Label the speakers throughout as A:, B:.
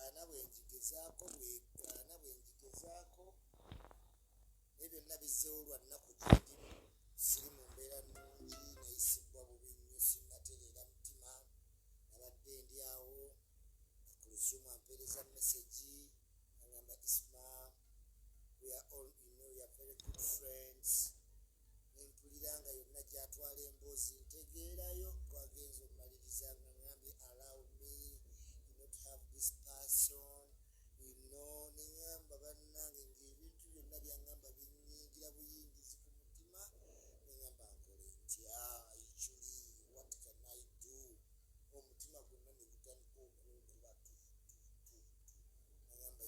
A: ana bwenjigezaako nebyonna bizzeewo lwa nnaku gyendimu siri mu mbeera nnungi nayisibwa bubi nnyo sinnatereera mutima nabadde ndi awo Kulusuumu ampeereza mesegi agamba Isma we are all we are very good friends nempulira nga yonna gyatwala emboozi ntegeerayo twagenza omumaliriza nga ngambye allow me not have this person neŋŋamba bannange ng'ebintu byonna byaŋŋamba binnyingira buyingizi ku mutima neŋŋamba nkole ntya actually what can I do omutima gwonna ne gutandika okunkuba neŋŋamba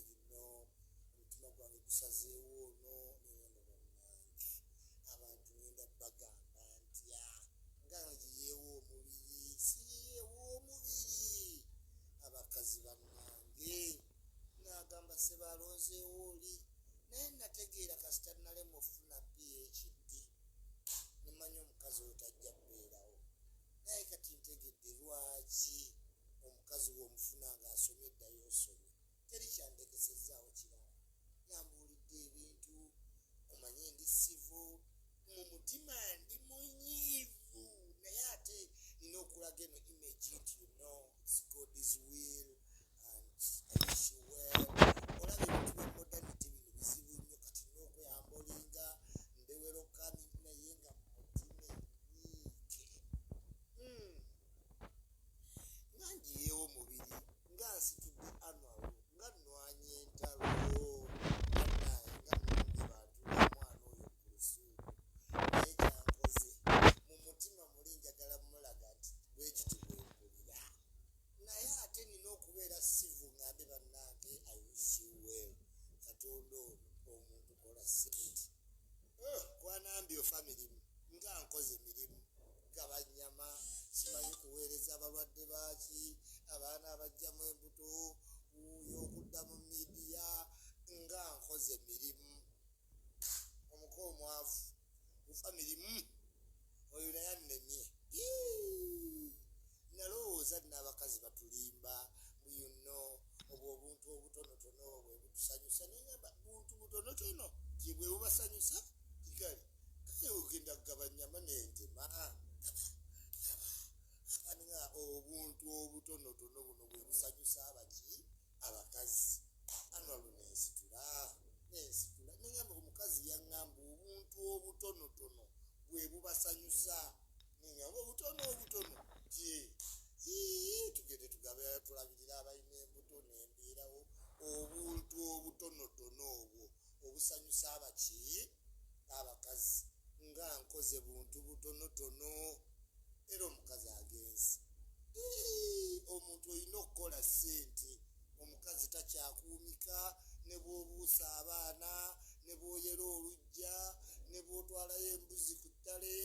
A: omutima gwange gusazeewo ono neŋŋamba bannange abantu ngenda bagamba ntya nga ngiyeewo omubiri siyeewo omubiri abakazi bannange nagamba sebalonzeewo oli naye nategeera kasita nalema ofuna PhD nemanya omukazi oyo tajja kubeerawo naye kati ntegedde lwaki omukazi w'omufuna ng'asomye eddayo osomye teri kyandekesezaawo kirala yambuulidde ebintu omanye ndi sivo mu mutima ndi munyiivu naye ate nina okulaga eno image nti it's God's will and I wish you well olaba ebintu bya modernity bino bizibu nnyo kati n'okweyambolinga mbeweroka naye nga mu mutima enyiike nga ngiyeewo omubiri nga nsitudde anwawo nga nnwanye entalo bannaye nga nnumbi bantu b'omwana oyo Kulusuumu naye kyankoze mu mutima muli njagala mulaga nti bwekiti bwempulira naye ate nina okubeera sivu ngambe bannange I wish you well Katonda omuntu kola sente kwanambye ofa mirimu nga nkoze mirimu gaba nnyama simanyi kuweereza abalwadde baaki abaana abajjamu embuto y'okudda mu midiya nga nkoze mirimu omuko omwavu ufa mirimu oyo naye annemye nalowooza n'abakazi batulimba obwo obuntu obutonotono bwe butusanyusa neŋŋamba buntu butonotono gye bwe bubasanyusa kale ogenda kugaba nnyama n'entema nga obuntu obutonotono buno bwe busanyusa abakazi anwalo nensitula neŋŋamba omukazi yaŋŋamba obuntu obutonotono bwe bubasanyusa neŋŋamba obutono tugende tugabe tulabirira abalina embuto nembeerawo obuntu obutonotono obwo obusanyusa abakazi nga nkoze buntu butonotono era omukazi agenze omuntu olina okukola ssente omukazi takyakuumika ne bw'obuusa abaana ne bw'oyera olujja ne bw'otwalayo embuzi ku ttale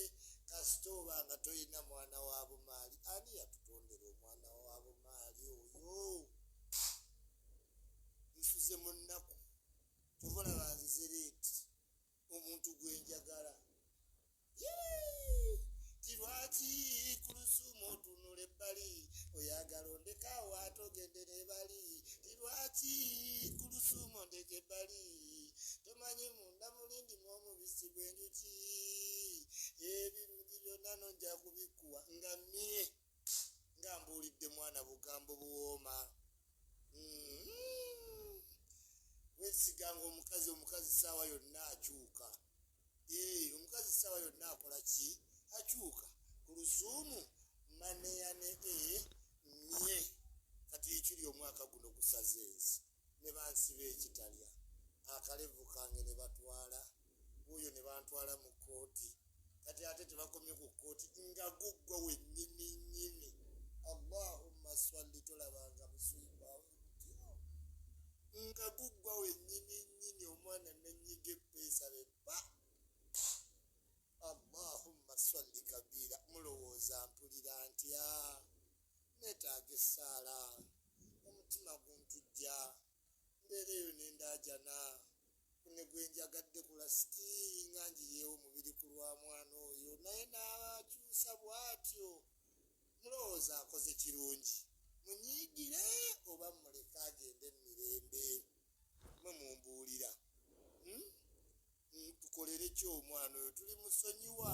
A: kasita oba nga toyina mwana wa bumaali ani yatutondera omwana wa bumaali oyo nsuze mu nnaku tobola banzizereeti omuntu gwenjagala tirwaki Kulusuumu otunula ebbali oyagala ondekaawo ate ogendera ebali tirwaki Kulusuumu ondeka ebbali tomanyi munda mulindimu omubisi gw'enjuki ebirungi byonna nojja kubikuwa nga mmye nga mbuulidde mwana bugambo buwooma weesiganga omukazi ssaawa yonna akyuka omukazi ssaawa yonna akola ki akyuka Kulusuumu maneyane mmye kati ekiri omwaka guno gusaze ensi ne bansiba ekitalya akalevu kange ne batwala oyo ne bantwala mu kkooti kati ate tebakomye ku kkooti nga guggwa wennyini nnyini Allahumma swalli tolabanga buswibwawe nga guggwa wennyini nnyini omwana nenyiga eppeesa beppa Allahumma swalli kabiira mulowooza mpulira ntya neetaaga essaala omutima guntujja mbeera eyo nendaajana ne gwenjagadde kulasiti nga njiyeewo omubiri ku lwa mwana oyo naye n'akyusa bw'atyo mulowooza akoze kirungi munyiigire oba mule omwana oyo tuli musonyiwa